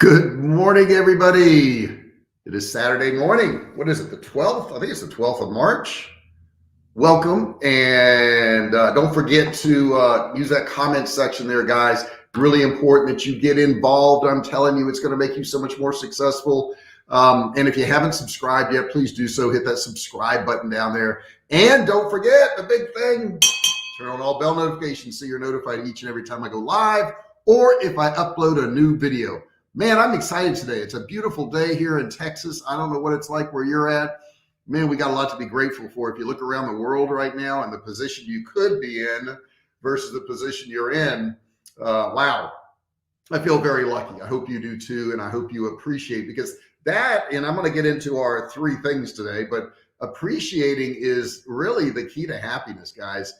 Good morning, everybody. It is Saturday morning. What is it, the 12th? I think it's the 12th of March. Welcome, and don't forget to use that comment section there, guys. Really important that you get involved. I'm telling you, it's going to make you so much more successful. And if you haven't subscribed yet, please do so. Hit that subscribe button down there. And don't forget the big thing, turn on all bell notifications so you're notified each and every time I go live or if I upload a new video. Man, I'm excited today. It's a beautiful day here in Texas. I don't know what it's like where you're at. Man, we got a lot to be grateful for. If you look around the world right now and the position you could be in versus the position you're in, wow, I feel very lucky. I hope you do too, and I hope you appreciate, because that, and I'm going to get into our three things today, but appreciating is really the key to happiness, guys.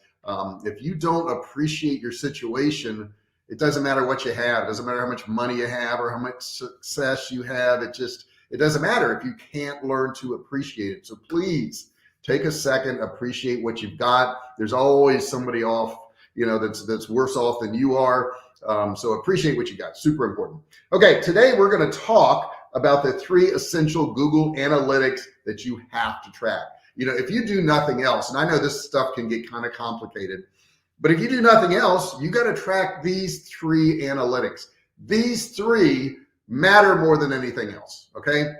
If you don't appreciate your situation, it doesn't matter what you have. It doesn't matter how much money you have or how much success you have. It doesn't matter if you can't learn to appreciate it. So please take a second, appreciate what you've got. There's always somebody off, that's worse off than you are. So appreciate what you got. Super important. Okay, today we're going to talk about the 3 essential Google Analytics that you have to track. If you do nothing else, and I know this stuff can get kind of complicated, but if you do nothing else, you got to track these 3 analytics. These 3 matter more than anything else, okay?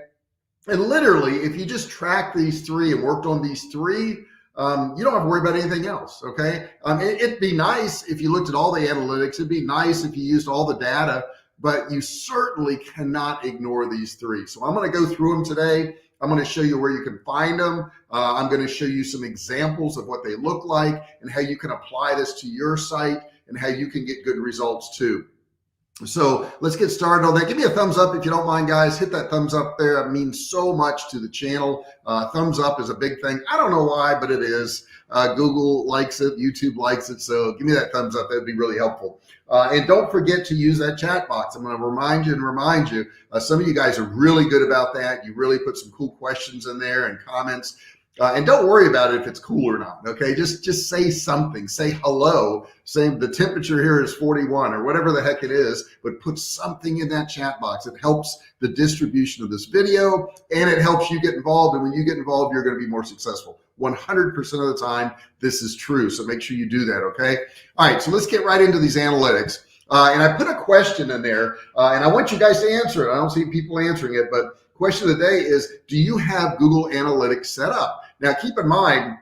And literally, if you just track these 3 and worked on these 3, you don't have to worry about anything else, okay? It'd be nice if you looked at all the analytics. It'd be nice if you used all the data, but you certainly cannot ignore these 3. So I'm going to go through them today. I'm going to show you where you can find them. I'm going to show you some examples of what they look like and how you can apply this to your site and how you can get good results too. So let's get started on that. Give me a thumbs up if you don't mind, guys. Hit that thumbs up there. It means so much to the channel. Thumbs up is a big thing. I don't know why, but it is. Google likes it. YouTube likes it. So give me that thumbs up. That'd be really helpful. And don't forget to use that chat box. I'm going to remind you. Some of you guys are really good about that. You really put some cool questions in there and comments. And don't worry about it if it's cool or not, okay? Just say something. Say hello. Say the temperature here is 41 or whatever the heck it is, but put something in that chat box. It helps the distribution of this video, and it helps you get involved. And when you get involved, you're going to be more successful. 100% of the time, this is true. So make sure you do that, okay? All right, so let's get right into these analytics. And I put a question in there, and I want you guys to answer it. I don't see people answering it, but question of the day is, do you have Google Analytics set up? Now, keep in mind,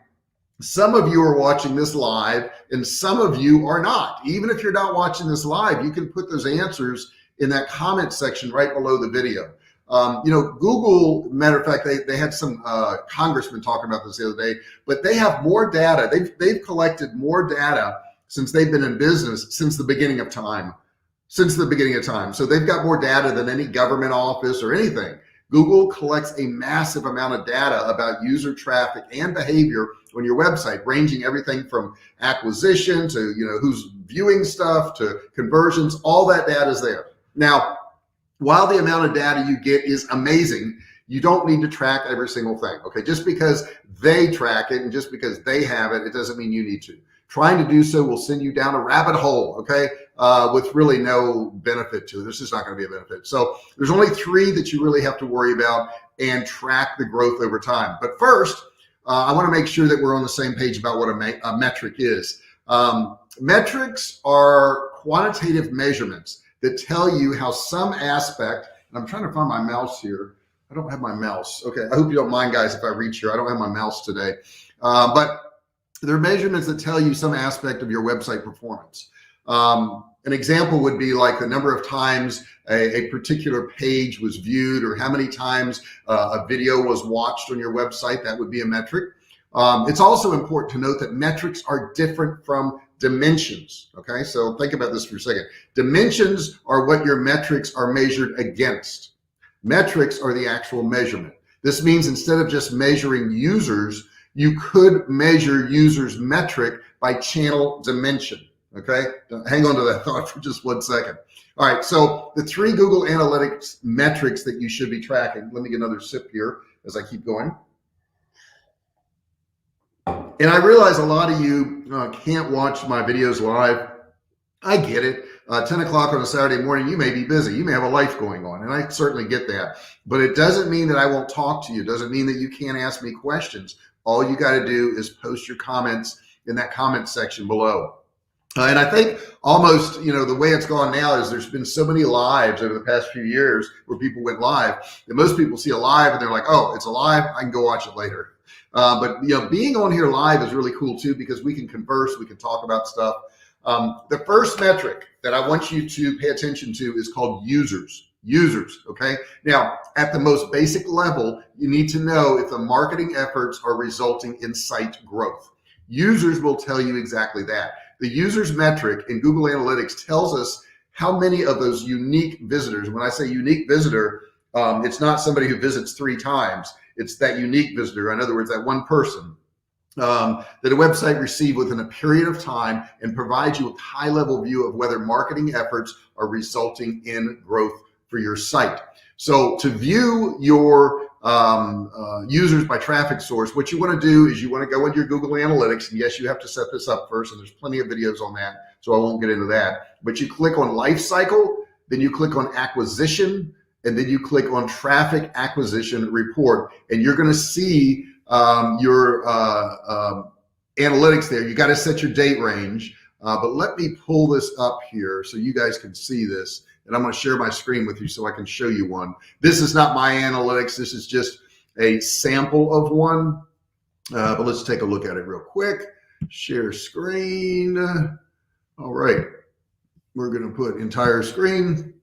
some of you are watching this live and some of you are not. Even if you're not watching this live, you can put those answers in that comment section right below the video. Google, matter of fact, they had some congressmen talking about this the other day, but they have more data. They've collected more data since they've been in business since the beginning of time. So they've got more data than any government office or anything. Google collects a massive amount of data about user traffic and behavior on your website, ranging everything from acquisition to, who's viewing stuff to conversions. All that data is there. Now, while the amount of data you get is amazing, you don't need to track every single thing, okay? Just because they track it and just because they have it, it doesn't mean you need to. Trying to do so will send you down a rabbit hole, okay, with really no benefit to it. This is not going to be a benefit. So there's only 3 that you really have to worry about and track the growth over time. But first, I want to make sure that we're on the same page about what a metric is. Metrics are quantitative measurements that tell you how some aspect, and I'm trying to find my mouse here. I don't have my mouse. Okay, I hope you don't mind, guys, if I reach here. I don't have my mouse today. But they're measurements that tell you some aspect of your website performance. An example would be like the number of times a particular page was viewed or how many times a video was watched on your website. That would be a metric. It's also important to note that metrics are different from dimensions, okay? So think about this for a second. Dimensions are what your metrics are measured against. Metrics are the actual measurement. This means instead of just measuring users, you could measure users' metric by channel dimension, okay? Hang on to that thought for just 1 second. All right, so the 3 Google Analytics metrics that you should be tracking. Let me get another sip here as I keep going. And I realize a lot of you can't watch my videos live. I get it. 10 o'clock on a Saturday morning, you may be busy. You may have a life going on, and I certainly get that. But it doesn't mean that I won't talk to you. It doesn't mean that you can't ask me questions. All you got to do is post your comments in that comment section below. And I think almost, the way it's gone now is there's been so many lives over the past few years where people went live that most people see a live and they're like, oh, it's a live, I can go watch it later. But being on here live is really cool too, because we can converse, we can talk about stuff. The first metric that I want you to pay attention to is called users. Okay. Now, at the most basic level, you need to know if the marketing efforts are resulting in site growth. Users will tell you exactly that. The users metric in Google Analytics tells us how many of those unique visitors. When I say unique visitor, it's not somebody who visits 3 times. It's that unique visitor. In other words, that one person that a website received within a period of time and provides you a high-level view of whether marketing efforts are resulting in growth for your site. So to view your users by traffic source, what you want to do is you want to go into your Google Analytics, and yes, you have to set this up first, and there's plenty of videos on that, so I won't get into that. But you click on life cycle, then you click on acquisition, and then you click on traffic acquisition report, and you're going to see your analytics there. You got to set your date range, but let me pull this up here so you guys can see this. And I'm going to share my screen with you so I can show you one. This is not my analytics. This is just a sample of one. But let's take a look at it real quick. Share screen. All right. We're going to put entire screen,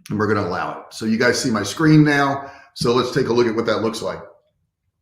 and we're going to allow it. So you guys see my screen now. So let's take a look at what that looks like.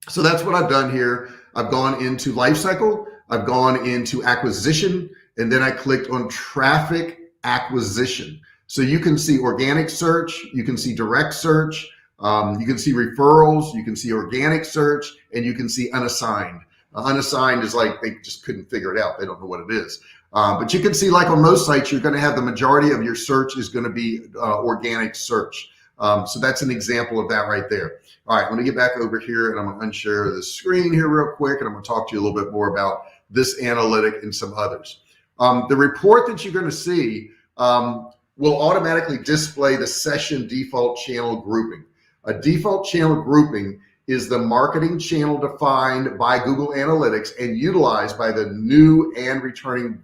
So that's what I've done here. I've gone into lifecycle. I've gone into acquisition, and then I clicked on traffic acquisition. So you can see organic search, you can see direct search, you can see referrals, you can see organic search, and you can see unassigned. Unassigned is like they just couldn't figure it out. They don't know what it is. But you can see, like on most sites, you're going to have the majority of your search is going to be organic search. So that's an example of that right there. All right, let me get back over here, and I'm going to unshare the screen here real quick, and I'm going to talk to you a little bit more about this analytic and some others. The report that you're going to see will automatically display the session default channel grouping. A default channel grouping is the marketing channel defined by Google Analytics and utilized by the new and returning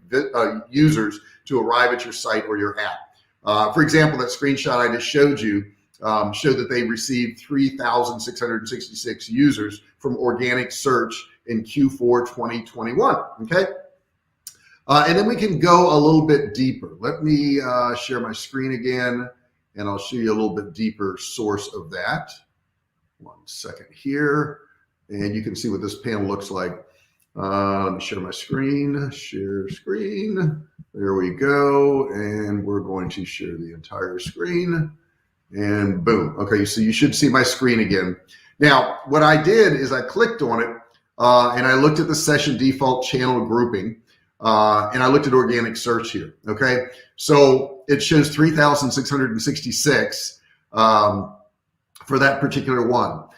users to arrive at your site or your app. For example, that screenshot I just showed you showed that they received 3,666 users from organic search in Q4 2021. Okay. And then we can go a little bit deeper. Let me share my screen again, and I'll show you a little bit deeper source of that. 1 second here, and you can see what this panel looks like. Let me share my screen, share screen. There we go. And we're going to share the entire screen, and boom. Okay, so you should see my screen again. Now, what I did is I clicked on it, and I looked at the session default channel grouping. And I looked at organic search here. Okay, so it shows 3,666 for that particular one.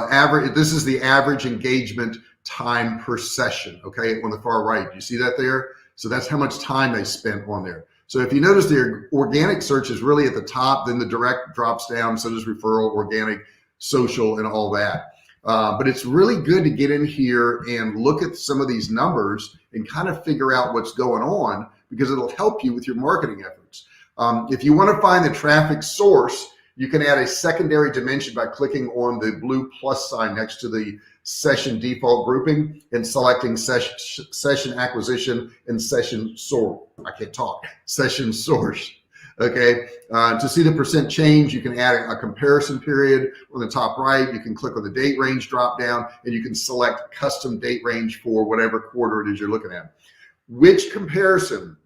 Average. This is the average engagement time per session. Okay, on the far right, you see that there? So that's how much time they spent on there. So if you notice, the organic search is really at the top, then the direct drops down. So does referral, organic, social, and all that. But it's really good to get in here and look at some of these numbers and kind of figure out what's going on, because it'll help you with your marketing efforts. If you want to find the traffic source, you can add a secondary dimension by clicking on the blue plus sign next to the session default grouping and selecting session acquisition and session source. I can't talk. Session source. Okay, to see the percent change, you can add a comparison period on the top right. You can click on the date range drop down, and you can select custom date range for whatever quarter it is you're looking at. Which comparison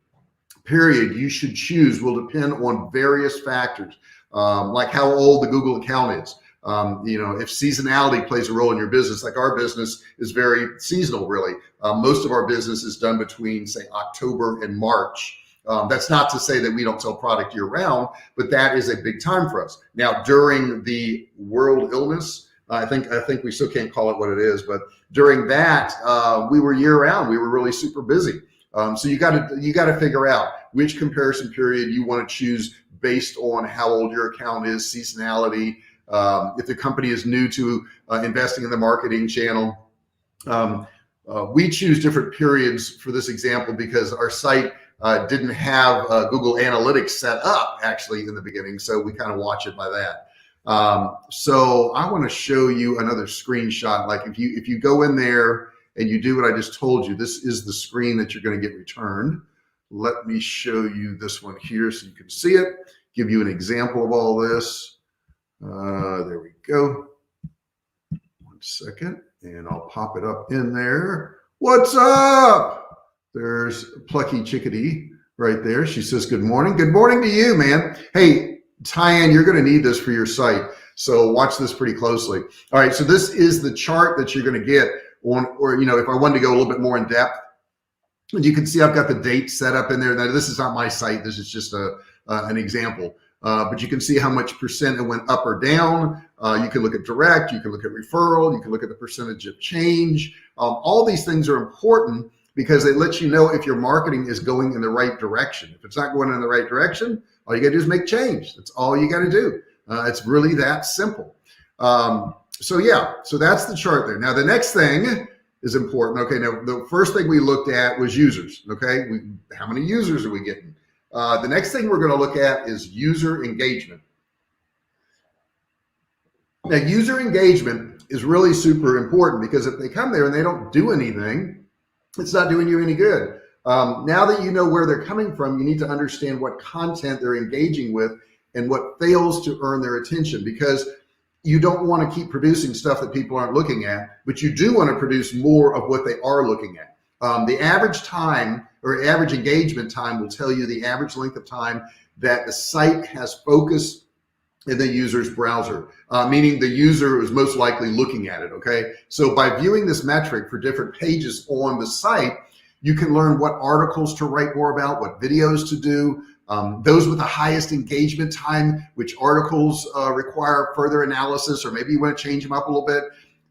period you should choose will depend on various factors, like how old the Google account is. If seasonality plays a role in your business, like our business is very seasonal, really. Most of our business is done between, say, October and March. That's not to say that we don't sell product year round, but that is a big time for us. Now, during the world illness, I think we still can't call it what it is, but during that, we were year round. We were really super busy. So you got to figure out which comparison period you want to choose based on how old your account is, seasonality, if the company is new to investing in the marketing channel. We choose different periods for this example because our site didn't have Google Analytics set up actually in the beginning, so we kind of watch it by that. So I want to show you another screenshot. Like if you go in there and you do what I just told you, this is the screen that you're going to get returned. Let me show you this one here so you can see it, give you an example of all this. There we go. 1 second, and I'll pop it up in there. What's up? There's Plucky Chickadee right there. She says, good morning. Good morning to you, man. Hey, Tyann, you're going to need this for your site, so watch this pretty closely. All right, so this is the chart that you're going to get on, or if I wanted to go a little bit more in depth, and you can see I've got the date set up in there. Now, this is not my site. This is just an example. But you can see how much percent it went up or down. You can look at direct, you can look at referral, you can look at the percentage of change. All these things are important because they let you know if your marketing is going in the right direction. If it's not going in the right direction, all you gotta do is make change. That's all you gotta do. It's really that simple. So that's the chart there. Now the next thing is important. Okay, now the first thing we looked at was users. Okay, how many users are we getting? The next thing we're going to look at is user engagement. Now, user engagement is really super important because if they come there and they don't do anything, it's not doing you any good. Now that you know where they're coming from, you need to understand what content they're engaging with and what fails to earn their attention, because you don't want to keep producing stuff that people aren't looking at, but you do want to produce more of what they are looking at. The average time or average engagement time will tell you the average length of time that the site has focus in the user's browser, meaning the user is most likely looking at it, okay? So by viewing this metric for different pages on the site, you can learn what articles to write more about, what videos to do, those with the highest engagement time, which articles require further analysis, or maybe you want to change them up a little bit.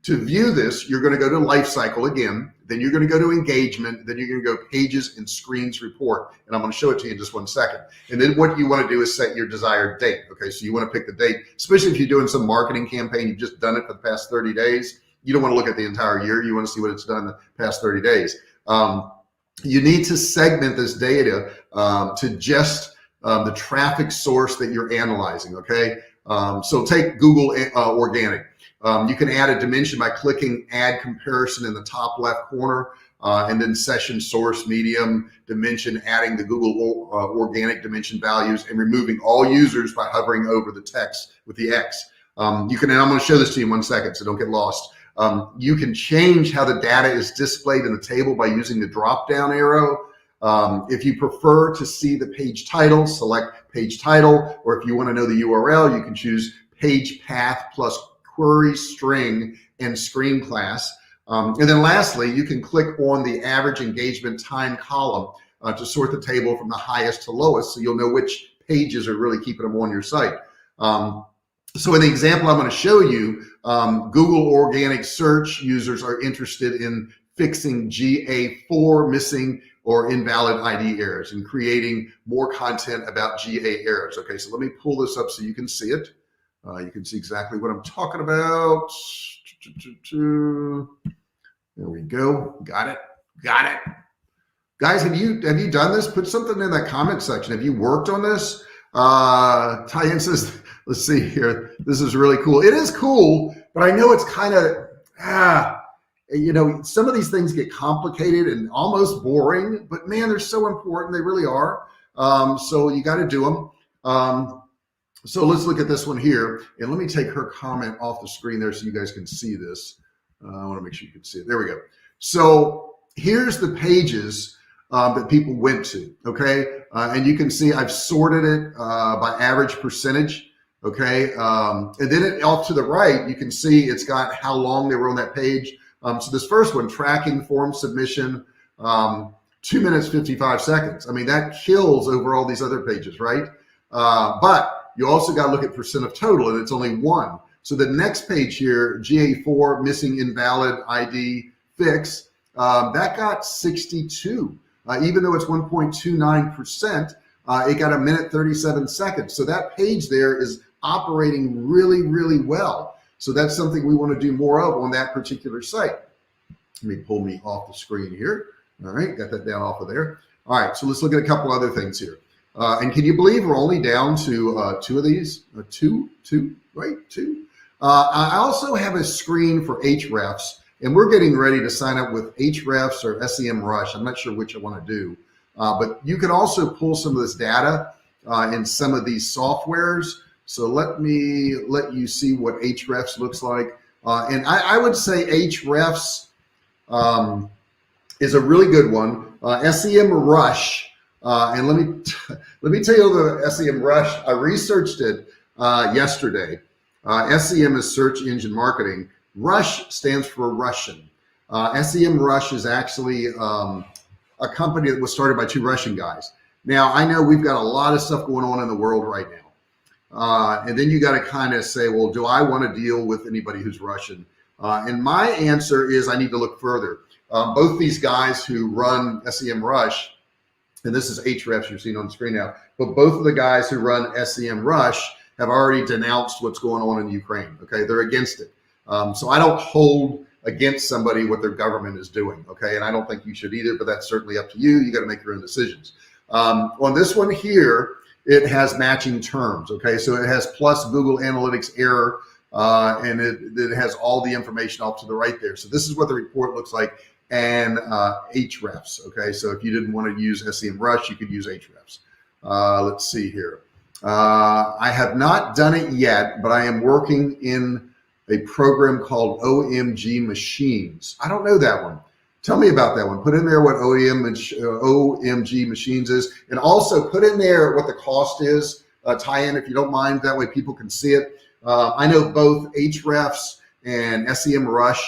To view this, you're going to go to life cycle again, then you're going to go to engagement, then you're going to go pages and screens report. And I'm going to show it to you in just 1 second. And then what you want to do is set your desired date. Okay, so you want to pick the date, especially if you're doing some marketing campaign, you've just done it for the past 30 days. You don't want to look at the entire year. You want to see what it's done in the past 30 days. You need to segment this data to just the traffic source that you're analyzing, okay? So take Google Organic. You can add a dimension by clicking add comparison in the top left corner, and then session source medium dimension, adding the Google organic dimension values and removing all users by hovering over the text with the X. You can, and I'm going to show this to you in 1 second, so don't get lost. You can change how the data is displayed in the table by using the drop down arrow. If you prefer to see the page title, select page title, or if you want to know the URL, you can choose page path plus query string and screen class. And then lastly, you can click on the average engagement time column to sort the table from the highest to lowest, so you'll know which pages are really keeping them on your site. So in the example I'm going to show you, Google organic search users are interested in fixing GA4 missing or invalid ID errors and creating more content about GA errors. Okay, so let me pull this up so you can see it. You can see exactly what I'm talking about. There we go. Got it. Guys, have you done this? Put something in that comment section. Have you worked on this? Tyann says, let's see here. This is really cool. It is cool, but I know it's kind of, some of these things get complicated and almost boring, but man, they're so important. They really are. So you got to do them. So let's look at this one here, and let me take her comment off the screen there so you guys can see this. I want to make sure you can see it. There we go. So here's the pages that people went to, okay? And you can see I've sorted it by average percentage, okay? And then off to the right, you can see it's got how long they were on that page. So this first one, tracking form submission, 2 minutes, 55 seconds. I mean, that kills over all these other pages, right? But you also got to look at percent of total, and it's only 1. So the next page here, GA4 missing invalid ID fix, that got 62. Even though it's 1.29%, it got 1 minute 37 seconds. So that page there is operating really, really well. So that's something we want to do more of on that particular site. Let me pull me off the screen here. All right, got that down off of there. All right, so let's look at a couple other things here. And can you believe we're only down to two of these? Two. I also have a screen for Hrefs, and we're getting ready to sign up with Hrefs or SEMrush. I'm not sure which I want to do, but you can also pull some of this data in some of these softwares. So let me let you see what Hrefs looks like. And I would say Hrefs is a really good one. SEMrush, and let me tell you the SEMrush. I researched it yesterday. SEM is search engine marketing. Rush stands for Russian. SEMrush is actually a company that was started by 2 Russian guys. Now, I know we've got a lot of stuff going on in the world right now. And then you got to kind of say, well, do I want to deal with anybody who's Russian? And my answer is I need to look further. Both these guys who run SEMrush, and this is Hrefs you're seeing on the screen now, but both of the guys who run SEMrush have already denounced what's going on in Ukraine. Okay, they're against it. So I don't hold against somebody what their government is doing. Okay, and I don't think you should either, but that's certainly up to you. You got to make your own decisions. On this one here, it has matching terms. Okay, so it has plus Google Analytics error, and it has all the information off to the right there. So this is what the report looks like, and Hrefs. Okay, so if you didn't want to use SEMrush, you could use Hrefs. Let's see here. I have not done it yet, but I am working in a program called OMG Machines. I don't know that one. Tell me about that one. Put in there what OMG Machines is, and also put in there what the cost is. Tie in if you don't mind. That way people can see it. I know both Hrefs and SEMrush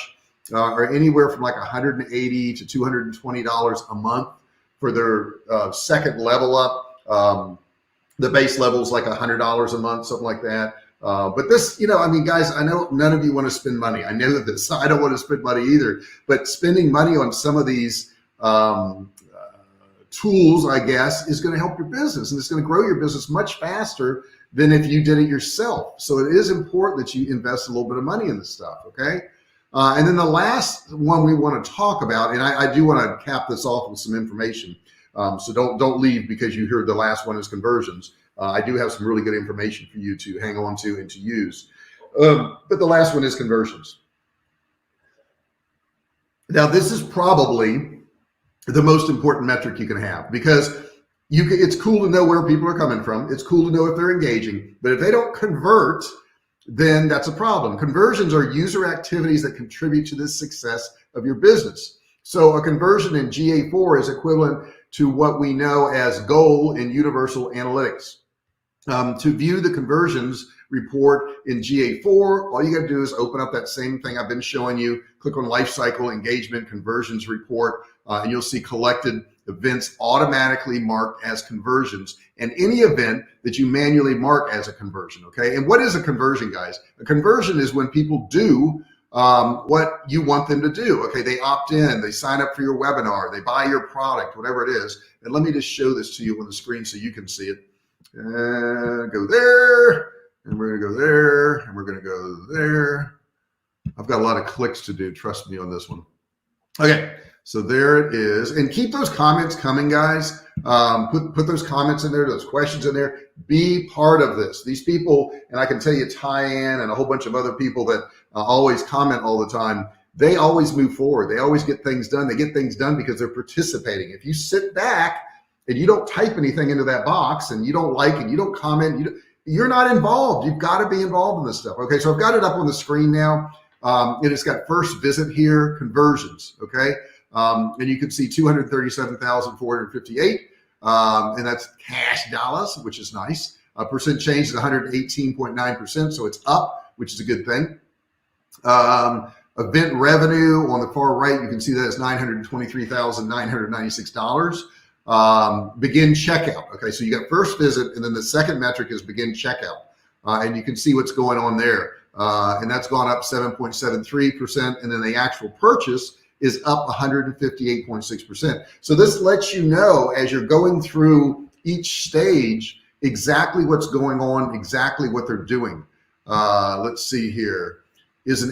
are anywhere from like $180 to $220 a month for their second level up. The base level is like $100 a month, something like that. But this, I mean, guys, I know none of you want to spend money. I know this. I don't want to spend money either. But spending money on some of these tools, I guess, is going to help your business, and it's going to grow your business much faster than if you did it yourself. So it is important that you invest a little bit of money in this stuff. Okay. And then the last one we want to talk about, and I do want to cap this off with some information. So don't leave because you heard the last one is conversions. I do have some really good information for you to hang on to and to use. But the last one is conversions. Now, this is probably the most important metric you can have, because it's cool to know where people are coming from. It's cool to know if they're engaging, but if they don't convert, then that's a problem. Conversions are user activities that contribute to the success of your business. So a conversion in GA4 is equivalent to what we know as goal in universal analytics. To view the conversions report in GA4, all you got to do is open up that same thing I've been showing you, click on Lifecycle Engagement Conversions Report, and you'll see collected events automatically marked as conversions, and any event that you manually mark as a conversion. Okay, and what is a conversion, guys? A conversion is when people do what you want them to do. Okay, they opt in, they sign up for your webinar, they buy your product, whatever it is. And let me just show this to you on the screen so you can see it. Go there, and we're gonna go there, and we're gonna go there. I've got a lot of clicks to do, trust me on this one. Okay, so there it is, and keep those comments coming, guys. Put those comments in there, those questions in there. Be part of this. These people, and I can tell you Tyann and a whole bunch of other people that always comment all the time, they always move forward. They always get things done. They get things done because they're participating. If you sit back and you don't type anything into that box, and you don't like, and you don't comment, you're not involved. You've got to be involved in this stuff. Okay, so I've got it up on the screen now. It has got first visit here, conversions. Okay, and you can see 237,458, and that's cash dollars, which is nice. Percent change is 118.9%, so it's up, which is a good thing. Event revenue on the far right, you can see that it's $923,996. Begin checkout. Okay, so you got first visit, and then the second metric is begin checkout, and you can see what's going on there, and that's gone up 7.73%, and then the actual purchase is up 158.6%. So this lets you know as you're going through each stage exactly what's going on, exactly what they're doing. Let's see here. It is an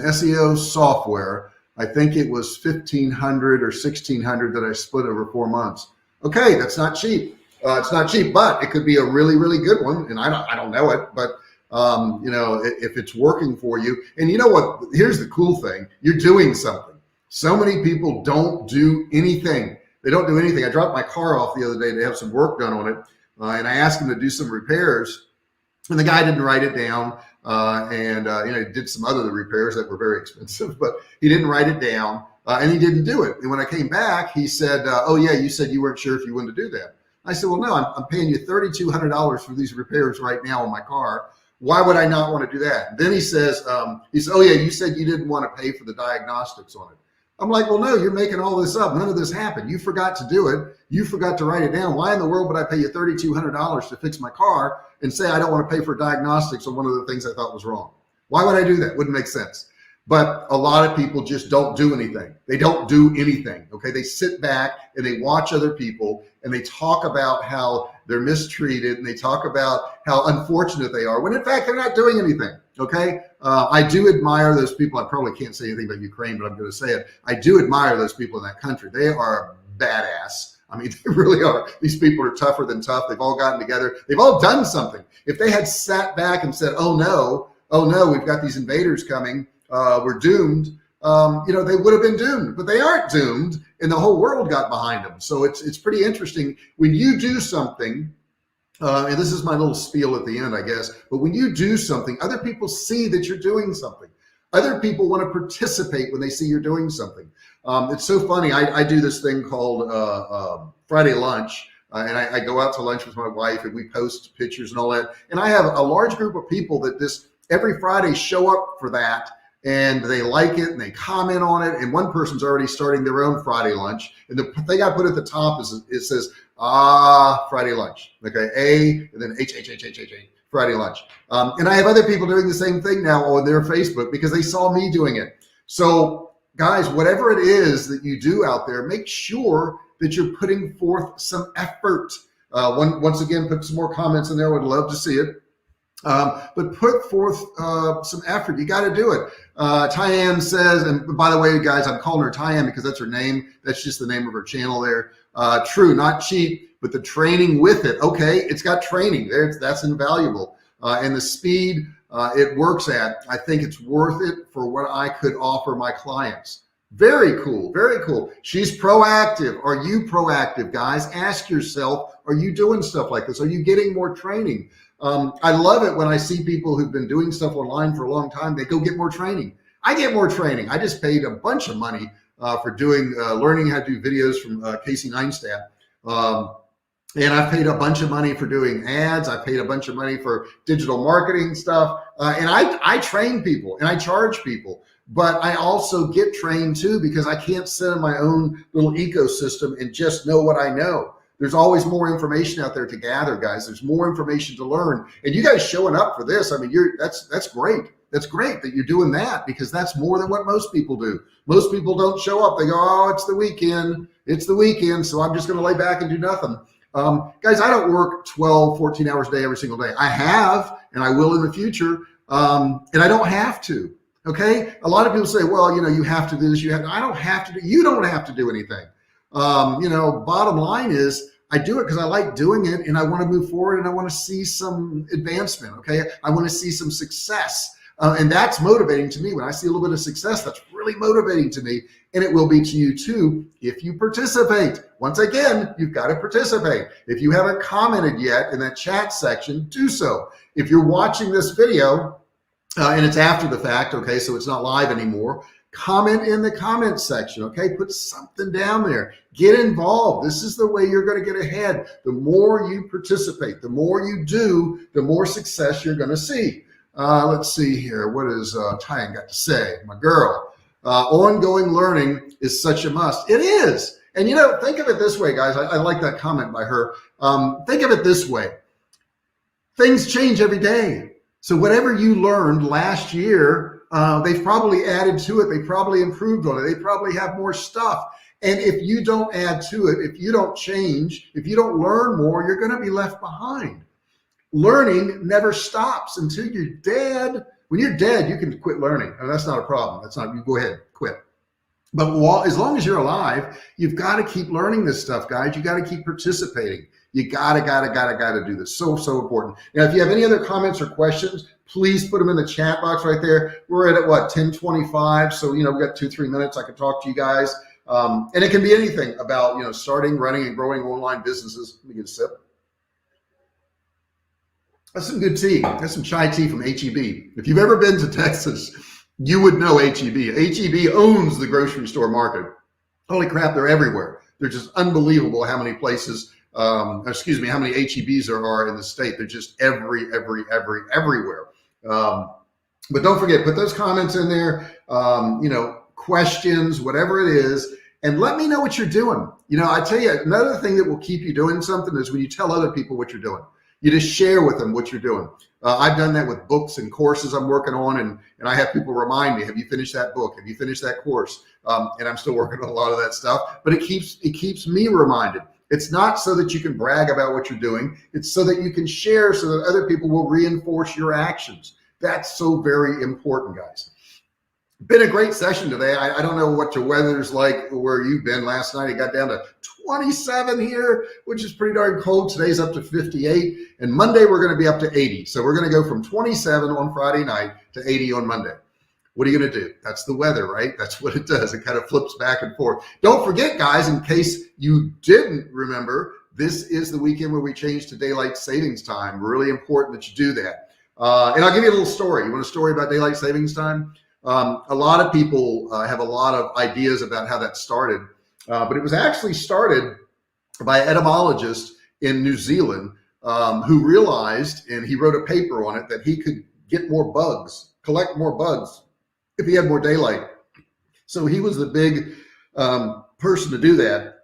SEO software. I think it was $1,500 or $1,600 that I split over 4 months. Okay, that's not cheap. It's not cheap, but it could be a really, really good one. And I don't know it, but if it's working for you. And you know what? Here's the cool thing. You're doing something. So many people don't do anything. They don't do anything. I dropped my car off the other day to have some work done on it. And I asked him to do some repairs. And the guy didn't write it down. He did some other repairs that were very expensive, but he didn't write it down. And he didn't do it. And when I came back, he said, oh yeah, you said you weren't sure if you wanted to do that. I said, well, no, I'm paying you $3,200 for these repairs right now on my car. Why would I not want to do that? And then he says, oh yeah, you said you didn't want to pay for the diagnostics on it. I'm like, well, no, you're making all this up. None of this happened. You forgot to do it. You forgot to write it down. Why in the world would I pay you $3,200 to fix my car and say I don't want to pay for diagnostics on one of the things I thought was wrong? Why would I do that? Wouldn't make sense. But a lot of people just don't do anything. They don't do anything. Okay. They sit back and they watch other people and they talk about how they're mistreated and they talk about how unfortunate they are when in fact they're not doing anything. Okay. I do admire those people. I probably can't say anything about Ukraine, but I'm going to say it. I do admire those people in that country. They are badass. I mean, they really are. These people are tougher than tough. They've all gotten together. They've all done something. If they had sat back and said, oh no, we've got these invaders coming. We're doomed. They would have been doomed, but they aren't doomed, and the whole world got behind them. So it's pretty interesting when you do something. And this is my little spiel at the end, I guess. But when you do something, other people see that you're doing something. Other people want to participate when they see you're doing something. It's so funny. I do this thing called Friday lunch. And I go out to lunch with my wife and we post pictures and all that. And I have a large group of people that every Friday show up for that. And they like it and they comment on it. And one person's already starting their own Friday lunch. And the thing I put at the top is it says, Friday lunch. Okay, A and then H, Friday lunch. And I have other people doing the same thing now on their Facebook because they saw me doing it. So guys, whatever it is that you do out there, make sure that you're putting forth some effort. Once again, put some more comments in there. Would love to see it. But put forth some effort. You got to do it. Tyann says, and by the way, guys, I'm calling her Tyann because that's her name. That's just the name of her channel there. True, not cheap, but the training with it. Okay, it's got training there. That's invaluable. And the speed it works at, I think it's worth it for what I could offer my clients. Very cool, very cool. She's proactive. Are you proactive, guys? Ask yourself, are you doing stuff like this? Are you getting more training? I love it when I see people who've been doing stuff online for a long time, they go get more training. I get more training. I just paid a bunch of money for learning how to do videos from Casey Neistat. And I've paid a bunch of money for doing ads. I paid a bunch of money for digital marketing stuff. And I train people and I charge people, but I also get trained too, because I can't sit in my own little ecosystem and just know what I know. There's always more information out there to gather, guys. There's more information to learn. And you guys showing up for this, I mean, that's great. That's great that you're doing that, because that's more than what most people do. Most people don't show up. They go, oh, it's the weekend. It's the weekend, so I'm just going to lay back and do nothing. Guys, I don't work 12, 14 hours a day every single day. I have, and I will in the future, and I don't have to, okay? A lot of people say, well, you have to do this. I don't have to do, you don't have to do anything. Bottom line is I do it because I like doing it and I want to move forward and I want to see some advancement. Okay. I want to see some success. And that's motivating to me. When I see a little bit of success, that's really motivating to me. And it will be to you too, if you participate. Once again, you've got to participate. If you haven't commented yet in that chat section, do so. If you're watching this video and it's after the fact, okay, so it's not live anymore, comment in the comment section, okay? Put something down there. Get involved. This is the way you're going to get ahead. The more you participate, the more you do, the more success you're going to see. Let's see here. What is Tyann got to say? My girl. Ongoing learning is such a must. It is. And think of it this way, guys. I like that comment by her. Think of it this way. Things change every day. So whatever you learned last year, they've probably added to it. They probably improved on it. They probably have more stuff. And if you don't add to it, if you don't change, if you don't learn more, you're going to be left behind. Learning never stops until you're dead. When you're dead, you can quit learning. And that's not a problem. That's not, you go ahead, quit. But as long as you're alive, you've got to keep learning this stuff, guys. You got to keep participating. You gotta do this. So important. Now, if you have any other comments or questions, please put them in the chat box right there. We're at what, 10:25. So, we've got 2-3 minutes. I can talk to you guys. And it can be anything about, starting, running, and growing online businesses. Let me get a sip. That's some good tea. That's some chai tea from HEB. If you've ever been to Texas, you would know HEB. HEB owns the grocery store market. Holy crap, they're everywhere. They're just unbelievable how many places, how many HEBs there are in the state. They're just everywhere. But don't forget, put those comments in there, questions, whatever it is, and let me know what you're doing. I tell you, another thing that will keep you doing something is when you tell other people what you're doing. You just share with them what you're doing. I've done that with books and courses I'm working on, and I have people remind me, have you finished that book? Have you finished that course? And I'm still working on a lot of that stuff, but it keeps me reminded. It's not so that you can brag about what you're doing. It's so that you can share so that other people will reinforce your actions. That's so very important, guys. Been a great session today. I don't know what your weather's like where you've been. Last night it got down to 27 here, which is pretty darn cold. Today's up to 58, and Monday we're going to be up to 80. So we're going to go from 27 on Friday night to 80 on Monday. What are you going to do? That's the weather, right? That's what it does. It kind of flips back and forth. Don't forget, guys, in case you didn't remember, this is the weekend where we change to daylight savings time. Really important that you do that. And I'll give you a little story. You want a story about daylight savings time? A lot of people have a lot of ideas about how that started, but it was actually started by an etymologist in New Zealand who realized, and he wrote a paper on it, that he could get more bugs, collect more bugs if he had more daylight. So he was the big person to do that.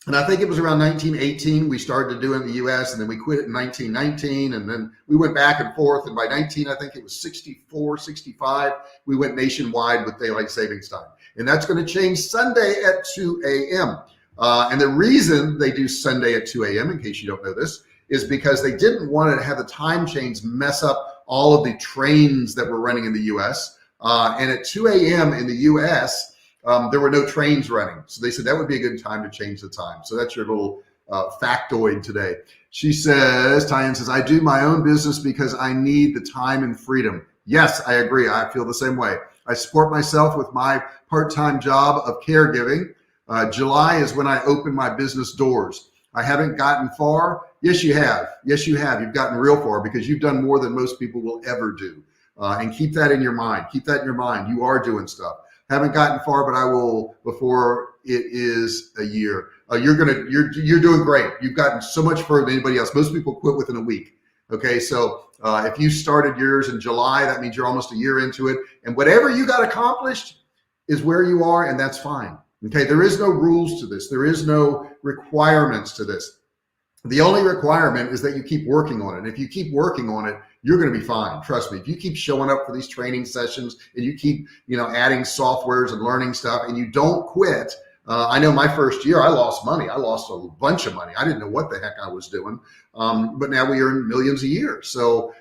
And I think it was around 1918 we started to do it in the US, and then we quit it in 1919, and then we went back and forth, and by I think it was 64, 65, we went nationwide with daylight savings time. And that's going to change Sunday at 2 a.m. And the reason they do Sunday at 2 a.m., in case you don't know this, is because they didn't want to have the time change mess up all of the trains that were running in the US. And at 2 a.m. in the US, there were no trains running. So they said that would be a good time to change the time. So that's your little factoid today. She says, Tyann says, I do my own business because I need the time and freedom. Yes, I agree. I feel the same way. I support myself with my part-time job of caregiving. July is when I open my business doors. I haven't gotten far. Yes, you have. Yes, you have. You've gotten real far because you've done more than most people will ever do. And keep that in your mind. Keep that in your mind. You are doing stuff. Haven't gotten far, but I will before it is a year. You're doing great. You've gotten so much further than anybody else. Most people quit within a week. Okay, so if you started yours in July, that means you're almost a year into it. And whatever you got accomplished is where you are, and that's fine. Okay, there is no rules to this. There is no requirements to this. The only requirement is that you keep working on it. And if you keep working on it, you're going to be fine. Trust me. If you keep showing up for these training sessions and you keep, adding softwares and learning stuff and you don't quit. I know my first year I lost money. I lost a bunch of money. I didn't know what the heck I was doing. But now we earn millions a year. So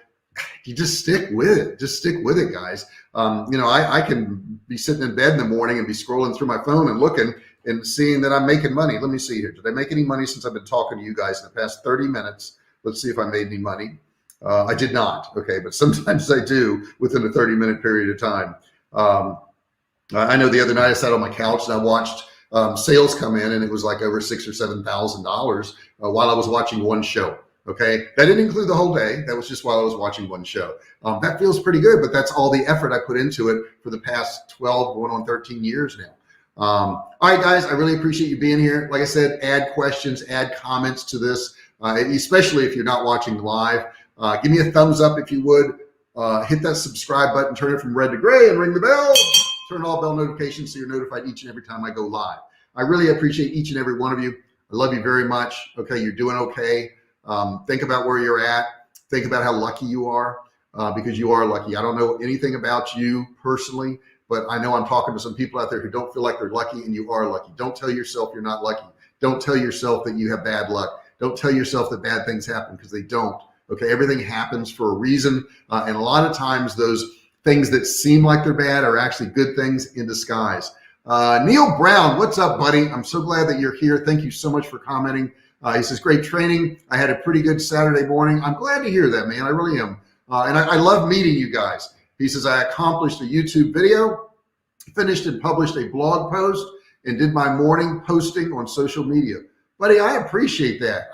you just stick with it. Just stick with it, guys. I can be sitting in bed in the morning and be scrolling through my phone and looking and seeing that I'm making money. Let me see here. Did I make any money since I've been talking to you guys in the past 30 minutes? Let's see if I made any money. I did not. Okay. But sometimes I do within a 30-minute period of time. I know the other night I sat on my couch and I watched sales come in, and it was like over $6,000 or $7,000 while I was watching one show. Okay. That didn't include the whole day. That was just while I was watching one show. That feels pretty good, but that's all the effort I put into it for the past 12, going on 13 years now. All right, guys, I really appreciate you being here. Like I said, add questions, add comments to this, especially if you're not watching live. Give me a thumbs up if you would. Hit that subscribe button, turn it from red to gray, and ring the bell. Turn all bell notifications so you're notified each and every time I go live. I really appreciate each and every one of you. I love you very much. Okay, you're doing okay. Think about where you're at. Think about how lucky you are. because you are lucky. I don't know anything about you personally, but I know I'm talking to some people out there who don't feel like they're lucky, and you are lucky. Don't tell yourself you're not lucky. Don't tell yourself that you have bad luck. Don't tell yourself that bad things happen, because they don't. Okay, everything happens for a reason, and a lot of times those things that seem like they're bad are actually good things in disguise. Neil Brown, what's up, buddy? I'm so glad that you're here. Thank you so much for commenting. He says, great training. I had a pretty good Saturday morning. I'm glad to hear that, man. I really am. And I love meeting you guys. He says, I accomplished a YouTube video, finished and published a blog post, and did my morning posting on social media. Buddy, I appreciate that.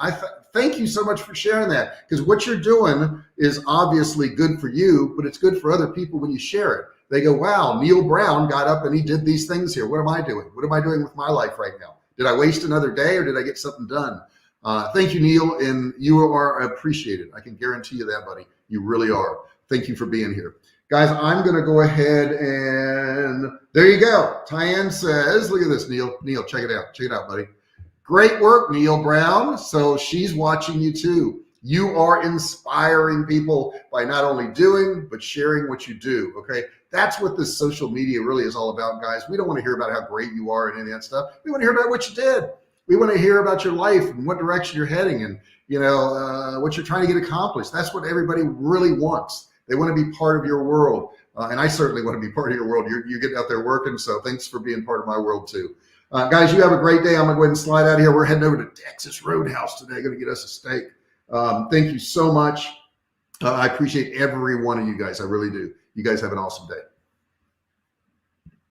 Thank you so much for sharing that, because what you're doing is obviously good for you, but it's good for other people when you share it. They go, wow, Neil Brown got up and he did these things here. What am I doing? What am I doing with my life right now? Did I waste another day, or did I get something done? Thank you, Neil, and you are appreciated. I can guarantee you that, buddy. You really are. Thank you for being here. Guys, I'm going to go ahead and there you go. Tyann says, look at this, Neil. Neil, check it out. Check it out, buddy. Great work, Neil Brown. So she's watching you too. You are inspiring people by not only doing, but sharing what you do, okay? That's what this social media really is all about, guys. We don't want to hear about how great you are and any of that stuff. We want to hear about what you did. We want to hear about your life and what direction you're heading, and what you're trying to get accomplished. That's what everybody really wants. They want to be part of your world, and I certainly want to be part of your world. You're getting out there working, so thanks for being part of my world too. Guys, you have a great day. I'm gonna go ahead and slide out of here. We're heading over to Texas Roadhouse today. Gonna get us a steak. Thank you so much. I appreciate every one of you guys. I really do. You guys have an awesome day.